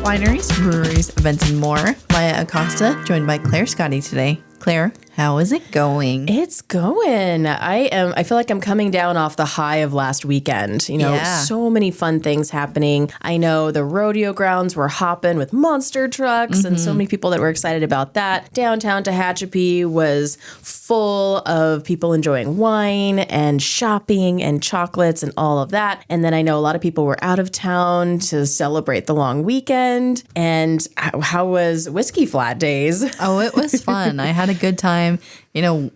wineries, breweries, events, and more. Maya Acosta, joined by Claire Scotty today. Claire, how is it going? It's going. I feel like I'm coming down off the high of last weekend. So many fun things happening. I know the rodeo grounds were hopping with monster trucks and so many people that were excited about that. Downtown Tehachapi was full of people enjoying wine and shopping and chocolates and all of that. And then I know a lot of people were out of town to celebrate the long weekend. And how was Whiskey Flat Days? Oh, it was fun. I had a good time,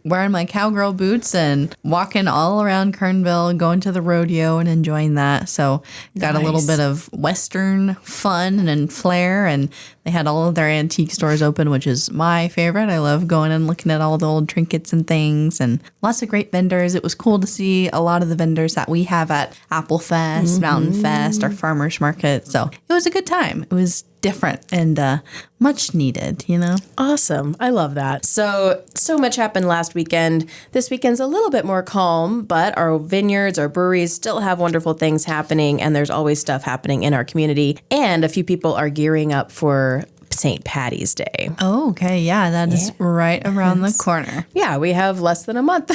wearing my cowgirl boots and walking all around Kernville, going to the rodeo and enjoying that. So got a little bit of Western fun and flair, and they had all of their antique stores open, which is my favorite. I love going and looking at all the old trinkets and things, and lots of great vendors. It was cool to see a lot of the vendors that we have at Apple Fest, Mountain Fest, our farmers market. So it was a good time. It was different and much needed, Awesome. I love that. So much happened last weekend. This weekend's a little bit more calm, but our vineyards, our breweries still have wonderful things happening, and there's always stuff happening in our community. And a few people are gearing up for St. Patty's Day. Oh, okay. Yeah, that is right around the corner. Yeah, we have less than a month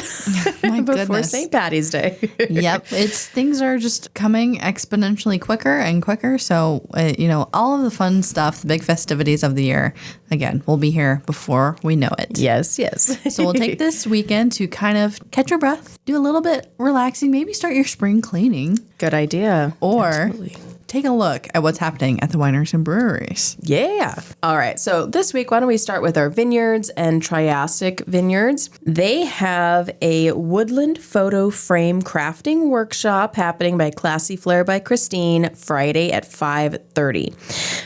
My before goodness. St. Patty's Day. Yep. Things are just coming exponentially quicker and quicker. So, all of the fun stuff, the big festivities of the year, again, will be here before we know it. Yes. So we'll take this weekend to kind of catch your breath, do a little bit relaxing, maybe start your spring cleaning. Good idea. Or Absolutely. take a look at what's happening at the wineries and breweries. Yeah. All right. So this week, why don't we start with our vineyards and Triassic Vineyards? They have a woodland photo frame crafting workshop happening by Classy Flair by Christine Friday at 5:30.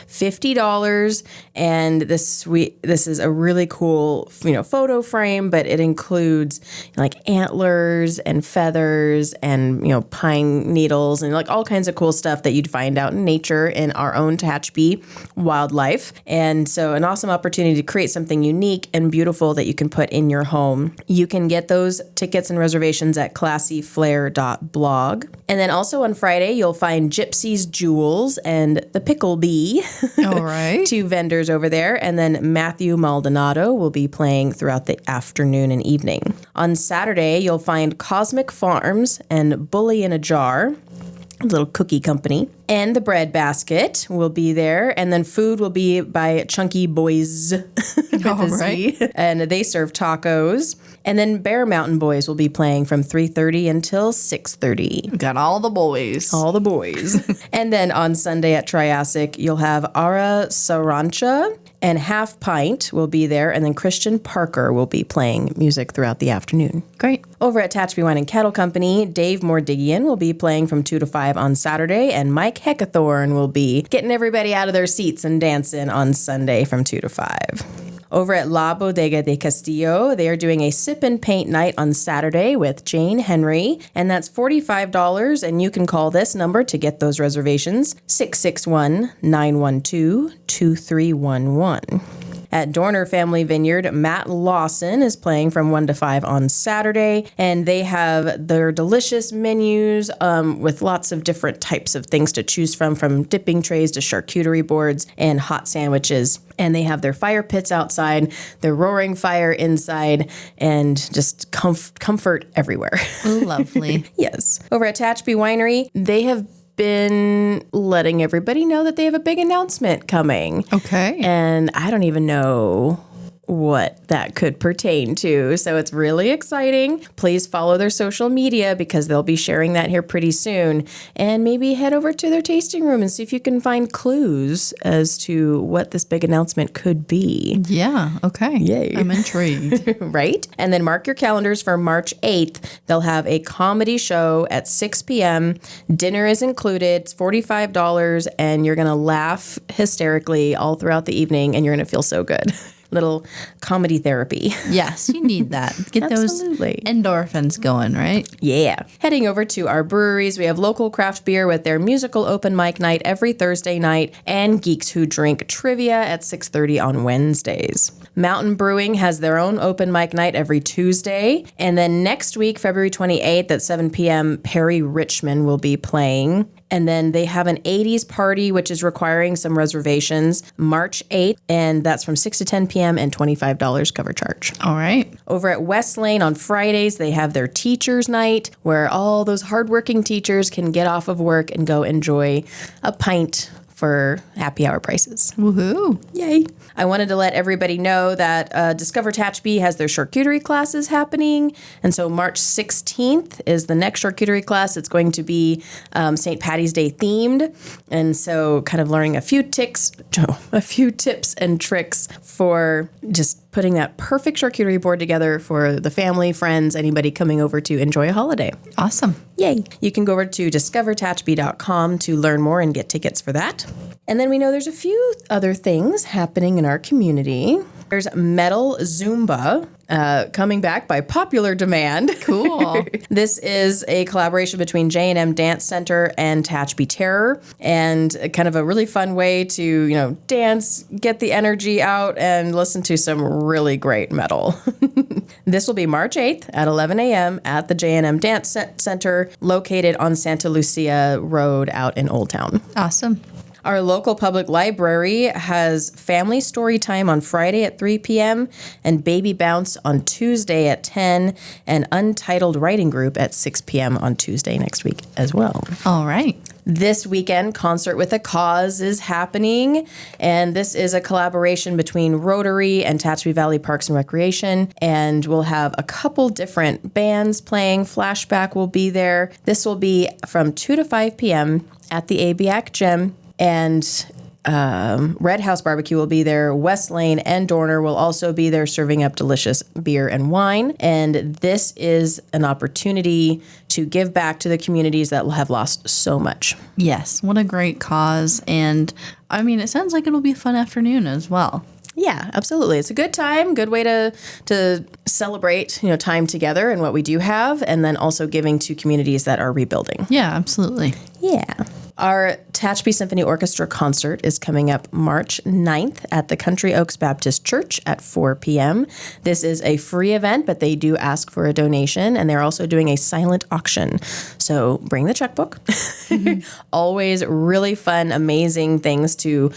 $50, and this is a really cool photo frame, but it includes like antlers and feathers and pine needles and like all kinds of cool stuff that you'd find out in nature in our own Tehachapi wildlife. And so an awesome opportunity to create something unique and beautiful that you can put in your home. You can get those tickets and reservations at classyflair.blog. And then also on Friday, you'll find Gypsy's Jewels and the Pickle Bee. All right. Two vendors over there. And then Matthew Maldonado will be playing throughout the afternoon and evening. On Saturday, you'll find Cosmic Farms and Bully in a Jar, a little cookie company. And the Bread Basket will be there. And then food will be by Chunky Boys. All right. And they serve tacos. And then Bear Mountain Boys will be playing from 3:30 until 6:30. Got all the boys. All the boys. And then on Sunday at Triassic, you'll have Ara Sarancha and Half Pint will be there. And then Christian Parker will be playing music throughout the afternoon. Great. Over at Tehachapi Wine and Kettle Company, Dave Mordigian will be playing from 2 to 5 on Saturday, and Mike Heckathorn will be getting everybody out of their seats and dancing on Sunday from 2 to 5. Over at La Bodega de Castillo, they are doing a sip and paint night on Saturday with Jane Henry, and that's $45, and you can call this number to get those reservations, 661-912-2311. At Dorner Family Vineyard, Matt Lawson is playing from 1 to 5 on Saturday, and they have their delicious menus with lots of different types of things to choose from dipping trays to charcuterie boards and hot sandwiches. And they have their fire pits outside, their roaring fire inside, and just comfort everywhere. Lovely. Yes. Over at Tehachapi Winery, they have been letting everybody know that they have a big announcement coming. Okay. And I don't even know what that could pertain to. So it's really exciting. Please follow their social media because they'll be sharing that here pretty soon. And maybe head over to their tasting room and see if you can find clues as to what this big announcement could be. Yeah. Okay. Yay. I'm intrigued. Right? And then mark your calendars for March 8th. They'll have a comedy show at 6 p.m. Dinner is included. It's $45, and you're going to laugh hysterically all throughout the evening, and you're going to feel so good. Little comedy therapy. Yes, you need that. Get those endorphins going, right? Yeah. Heading over to our breweries, we have local craft beer with their musical open mic night every Thursday night, and Geeks Who Drink trivia at 6:30 on Wednesdays. Mountain Brewing has their own open mic night every Tuesday. And then next week, February 28th at 7 p.m., Perry Richmond will be playing. And then they have an 80s party, which is requiring some reservations, March 8th, and that's from 6 to 10 p.m. and $25 cover charge. All right. Over at West Lane on Fridays, they have their teachers' night where all those hardworking teachers can get off of work and go enjoy a pint for happy hour prices. Woohoo. Yay. I wanted to let everybody know that Discover Tehachapi has their charcuterie classes happening. And so March 16th is the next charcuterie class. It's going to be St. Patty's Day themed. And so kind of learning a few tips and tricks for just putting that perfect charcuterie board together for the family, friends, anybody coming over to enjoy a holiday. Awesome. Yay. You can go over to discovertehachapi.com to learn more and get tickets for that. And then we know there's a few other things happening in our community. There's Metal Zumba coming back by popular demand. Cool. This is a collaboration between J&M Dance Center and Tehachapi Terror, and kind of a really fun way to, dance, get the energy out, and listen to some really great metal. This will be March 8th at 11 a.m. at the J&M Dance Center, located on Santa Lucia Road out in Old Town. Awesome. Our local public library has family story time on Friday at 3 p.m. and baby bounce on Tuesday at 10 and untitled writing group at 6 p.m. on Tuesday next week as well. All right. This weekend, Concert with a Cause is happening, and this is a collaboration between Rotary and Tehachapi Valley Parks and Recreation, and we'll have a couple different bands playing. Flashback will be there. This will be from 2 to 5 p.m. at the ABAC Gym. And Red House Barbecue will be there. West Lane and Dorner will also be there serving up delicious beer and wine. And this is an opportunity to give back to the communities that have lost so much. Yes. What a great cause. And I mean, it sounds like it'll be a fun afternoon as well. Yeah, absolutely. It's a good time, good way to celebrate, time together and what we do have, and then also giving to communities that are rebuilding. Yeah, absolutely. Yeah. Our Tehachapi Symphony Orchestra concert is coming up March 9th at the Country Oaks Baptist Church at 4 p.m. This is a free event, but they do ask for a donation, and they're also doing a silent auction. So bring the checkbook. Mm-hmm. Always really fun, amazing things to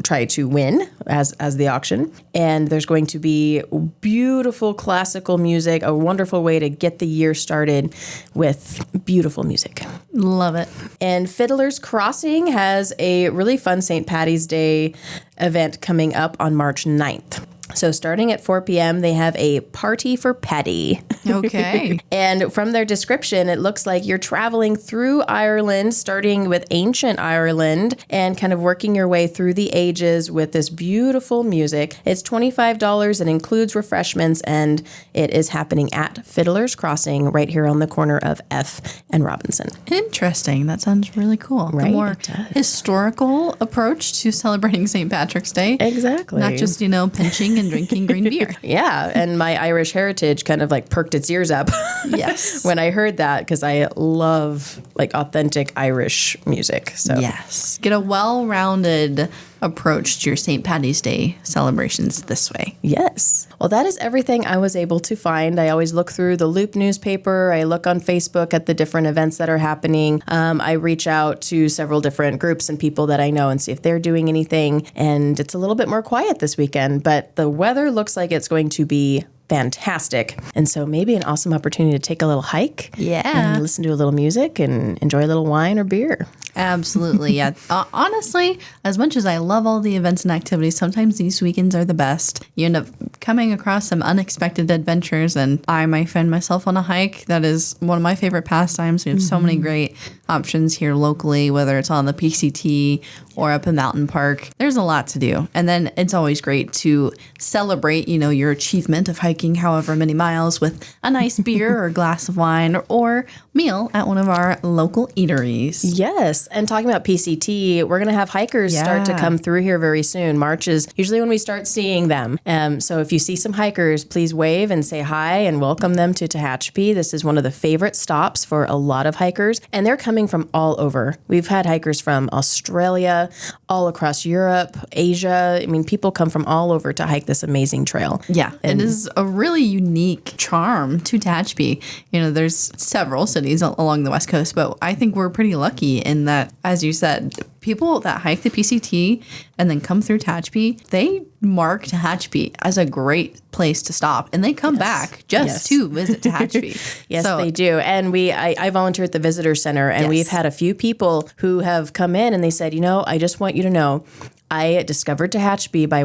try to win as the auction. And there's going to be beautiful classical music, a wonderful way to get the year started with beautiful music. Love it. And Fiddler's Crossing has a really fun St. Patty's Day event coming up on March 9th. So starting at 4 p.m., they have a party for Petty. Okay. And from their description, it looks like you're traveling through Ireland, starting with ancient Ireland and kind of working your way through the ages with this beautiful music. It's $25. It includes refreshments, and it is happening at Fiddler's Crossing right here on the corner of F and Robinson. Interesting. That sounds really cool. Right, The more it does. Historical approach to celebrating St. Patrick's Day. Exactly. Not just, pinching and drinking green beer. Yeah, and my Irish heritage kind of like perked its ears up Yes. when I heard that, because I love like authentic Irish music. So Yes. Get a well-rounded approach to your St. Patty's Day celebrations this way. yes. Well, that is everything I was able to find. I always look through the Loop newspaper. I look on Facebook at the different events that are happening. I reach out to several different groups and people that I know and see if they're doing anything. And it's a little bit more quiet this weekend, but the weather looks like it's going to be fantastic. And so maybe an awesome opportunity to take a little hike. Yeah. And listen to a little music and enjoy a little wine or beer. Absolutely. Yeah. Honestly, as much as I love all the events and activities, sometimes these weekends are the best. You end up coming across some unexpected adventures, and I might find myself on a hike. That is one of my favorite pastimes. We have so many great options here locally, whether it's on the PCT or up in Mountain Park. There's a lot to do. And then it's always great to celebrate, your achievement of hiking however many miles with a nice beer or glass of wine or meal at one of our local eateries. Yes. And talking about PCT, we're going to have hikers start to come through here very soon. March is usually when we start seeing them. So if you see some hikers, please wave and say hi and welcome them to Tehachapi. This is one of the favorite stops for a lot of hikers, and they're coming from all over. We've had hikers from Australia, all across Europe, Asia. I mean, people come from all over to hike this amazing trail. Yeah, it is a really unique charm to Tehachapi. You know, there's several cities along the West Coast, but I think we're pretty lucky in that, as you said, people that hike the PCT and then come through Tehachapi, they mark Tehachapi as a great place to stop, and they come back just to visit Tehachapi. Yes, they do. And I volunteer at the visitor center, and we've had a few people who have come in and they said, you know, I just want you to know, I discovered Tehachapi by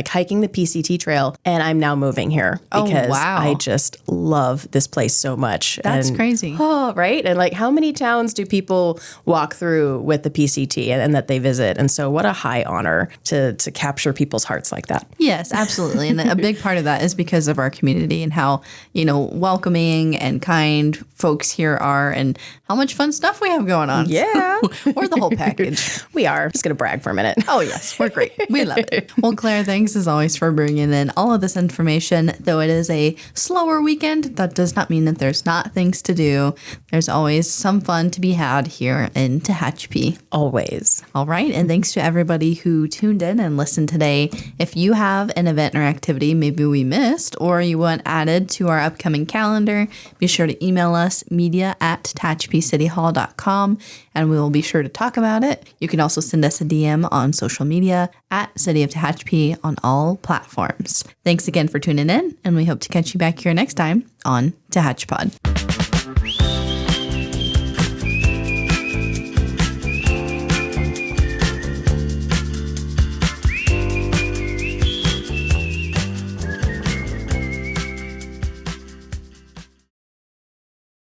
hiking the PCT trail, and I'm now moving here because I just love this place so much. That's crazy. Oh, right. And how many towns do people walk through with the PCT and that they visit? And so what a high honor to capture people's hearts like that. Yes, absolutely. And a big part of that is because of our community and how, welcoming and kind folks here are and how much fun stuff we have going on. Yeah. We're the whole package. We are. Just going to brag for a minute. Oh, yes. We're great. We love it. Well, Claire, thanks as always for bringing in all of this information. Though it is a slower weekend, that does not mean that there's not things to do. There's always some fun to be had here in Tehachapi. Always. All right. And thanks to everybody who tuned in and listened today. If you have an event or activity maybe we missed or you want added to our upcoming calendar, be sure to email us media@tehachapicityhall.com and we will be sure to talk about it. You can also send us a DM on social media at City of Tehachapi on all platforms. Thanks again for tuning in, and we hope to catch you back here next time on Tehachapod.